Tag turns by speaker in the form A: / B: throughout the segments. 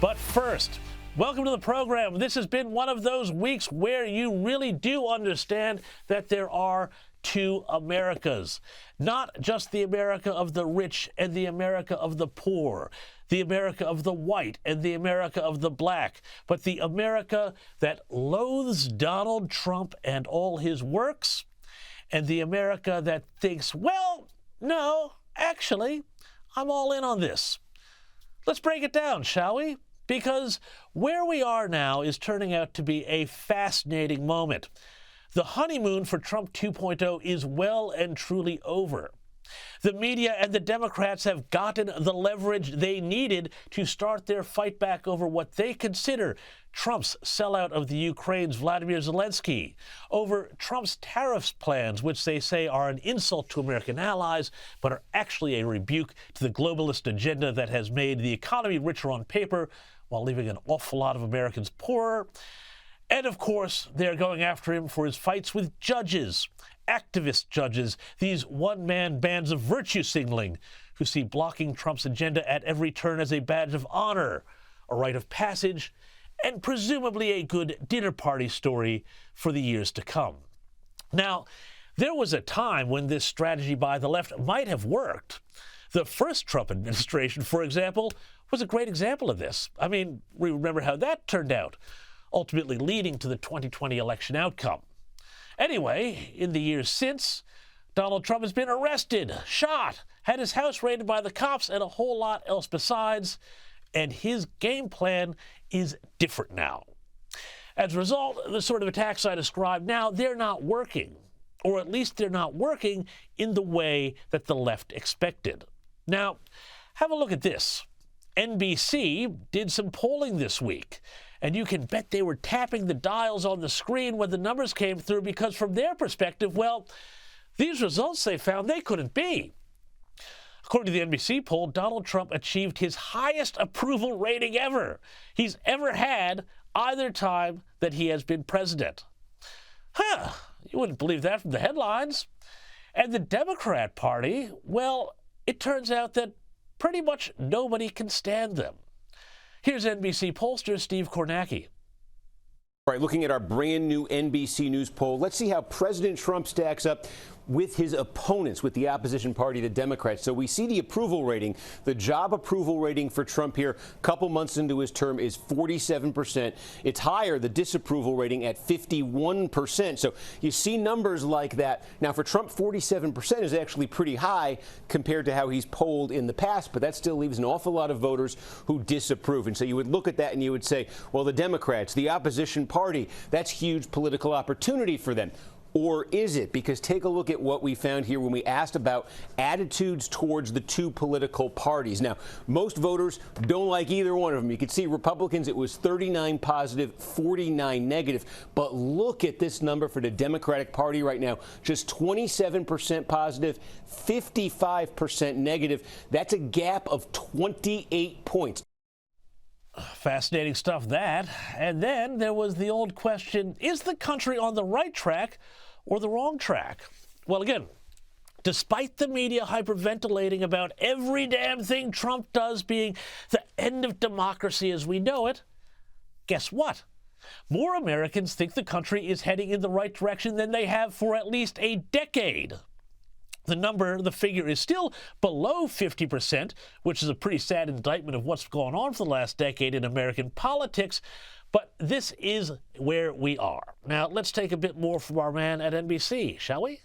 A: But first, welcome to the program. This has been one of those weeks where you really do understand that there are two Americas. Not just the America of the rich and the America of the poor, the America of the white and the America of the black, but the America that loathes Donald Trump and all his works, and the America that thinks, well, no, actually, I'm all in on this. Let's break it down, shall we? Because where we are now is turning out to be a fascinating moment. The honeymoon for Trump 2.0 is well and truly over. The media and the Democrats have gotten the leverage they needed to start their fight back over what they consider Trump's sellout of the Ukraine's Vladimir Zelensky, over Trump's tariffs plans, which they say are an insult to American allies, but are actually a rebuke to the globalist agenda that has made the economy richer on paper while leaving an awful lot of Americans poorer. And of course, they're going after him for his fights with judges, activist judges, these one-man bands of virtue signaling who see blocking Trump's agenda at every turn as a badge of honor, a rite of passage, and presumably a good dinner party story for the years to come. Now, there was a time when this strategy by the left might have worked. The first Trump administration, for example, was a great example of this. I mean, we remember how that turned out, ultimately leading to the 2020 election outcome. Anyway, in the years since, Donald Trump has been arrested, shot, had his house raided by the cops, and a whole lot else besides, and his game plan is different now. As a result, the sort of attacks I described now, they're not working, or at least they're not working in the way that the left expected. Now, have a look at this. NBC did some polling this week, and you can bet they were tapping the dials on the screen when the numbers came through because from their perspective, well, these results they found they couldn't be. According to the NBC poll, Donald Trump achieved his highest approval rating ever he's ever had either time that he has been president. You wouldn't believe that from the headlines. And the Democrat Party, well, it turns out that pretty much nobody can stand them. Here's NBC pollster Steve Kornacki.
B: All right, looking at our brand new NBC News poll, let's see how President Trump stacks up with his opponents, with the opposition party, the Democrats. So we see the approval rating, the job approval rating for Trump here, a couple months into his term, is 47%. It's higher, the disapproval rating, at 51%. So you see numbers like that. Now, for Trump, 47% is actually pretty high compared to how he's polled in the past, but that still leaves an awful lot of voters who disapprove. And so you would look at that and you would say, well, the Democrats, the opposition party, that's huge political opportunity for them. Or is it? Because take a look at what we found here when we asked about attitudes towards the two political parties. Now, most voters don't like either one of them. You can see Republicans, it was 39 positive, 49 negative. But look at this number for the Democratic Party right now. Just 27% positive, 55% negative. That's a gap of 28 points.
A: Fascinating stuff, that. And then there was the old question, is the country on the right track or the wrong track? Well, again, despite the media hyperventilating about every damn thing Trump does being the end of democracy as we know it, guess what? More Americans think the country is heading in the right direction than they have for at least a decade. The figure is still below 50%, which is a pretty sad indictment of what's gone on for the last decade in American politics. But this is where we are. Now, let's take a bit more from our man at NBC, shall we?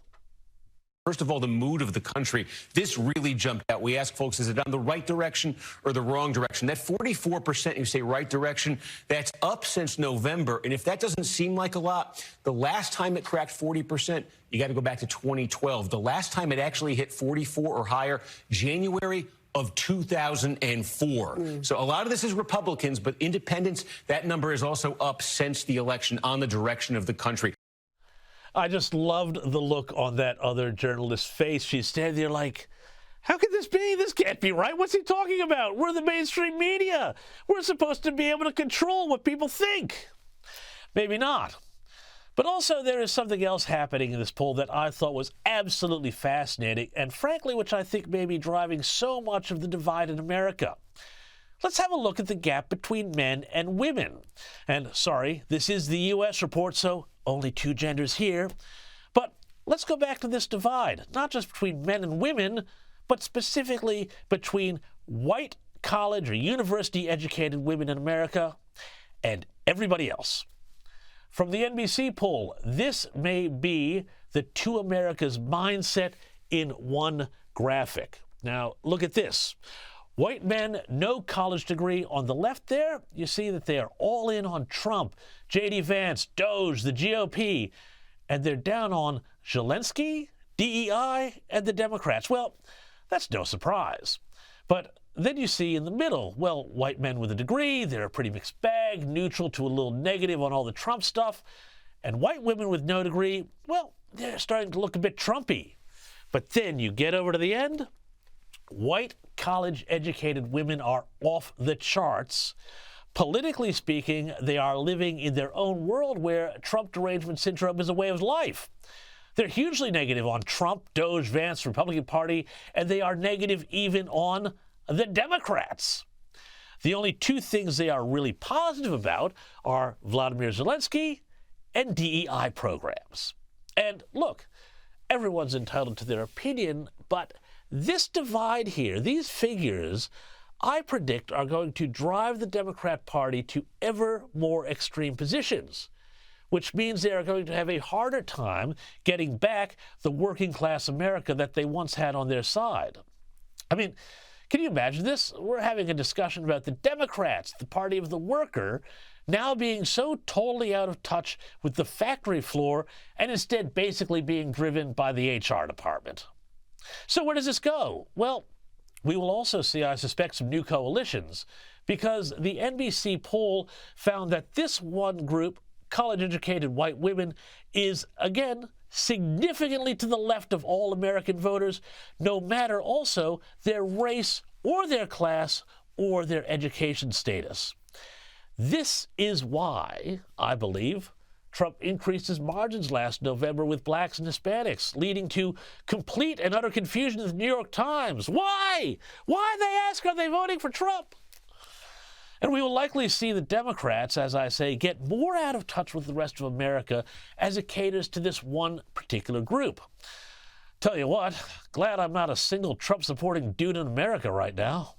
C: First of all, the mood of the country, this really jumped out. We asked folks, is it on the right direction or the wrong direction? That 44% you say right direction, that's up since November. And if that doesn't seem like a lot, the last time it cracked 40%, you got to go back to 2012. The last time it actually hit 44 or higher, January of 2004. So a lot of this is Republicans, but independents, that number is also up since the election on the direction of the country.
A: I just loved the look on that other journalist's face. She's standing there like, how could this be? This can't be right. What's he talking about? We're the mainstream media. We're supposed to be able to control what people think. Maybe not. But also there is something else happening in this poll that I thought was absolutely fascinating and frankly, which I think may be driving so much of the divide in America. let's have a look at the gap between men and women. And sorry, this is the U.S. report, so only two genders here. But let's go back to this divide, not just between men and women, but specifically between white college or university-educated women in America and everybody else. From the NBC poll, this may be the two Americas mindset in one graphic. Now, look at this. White men, no college degree. On the left there, you see that they are all in on Trump, J.D. Vance, Doge, the GOP, and they're down on Zelensky, DEI, and the Democrats. Well, that's no surprise. But then you see in the middle, well, white men with a degree, they're a pretty mixed bag, neutral to a little negative on all the Trump stuff. And white women with no degree, well, they're starting to look a bit Trumpy. But then you get over to the end, white college-educated women are off the charts. Politically speaking, they are living in their own world where Trump derangement syndrome is a way of life. They're hugely negative on Trump, Doge, Vance, Republican Party, and they are negative even on the Democrats. The only two things they are really positive about are Vladimir Zelensky and DEI programs. And look, everyone's entitled to their opinion, but this divide here, these figures, I predict are going to drive the Democrat Party to ever more extreme positions, which means they are going to have a harder time getting back the working class America that they once had on their side. I mean, can you imagine this? We're having a discussion about the Democrats, the party of the worker, now being so totally out of touch with the factory floor and instead basically being driven by the HR department. So where does this go? Well, we will also see, I suspect, some new coalitions, because the NBC poll found that this one group, college-educated white women, is, again, significantly to the left of all American voters, no matter also their race or their class or their education status. This is why, I believe, Trump increased his margins last November with blacks and Hispanics, leading to complete and utter confusion in the New York Times. Why? Why, they ask, are they voting for Trump? And we will likely see the Democrats, as I say, get more out of touch with the rest of America as it caters to this one particular group. Tell you what, glad I'm not a single Trump-supporting dude in America right now.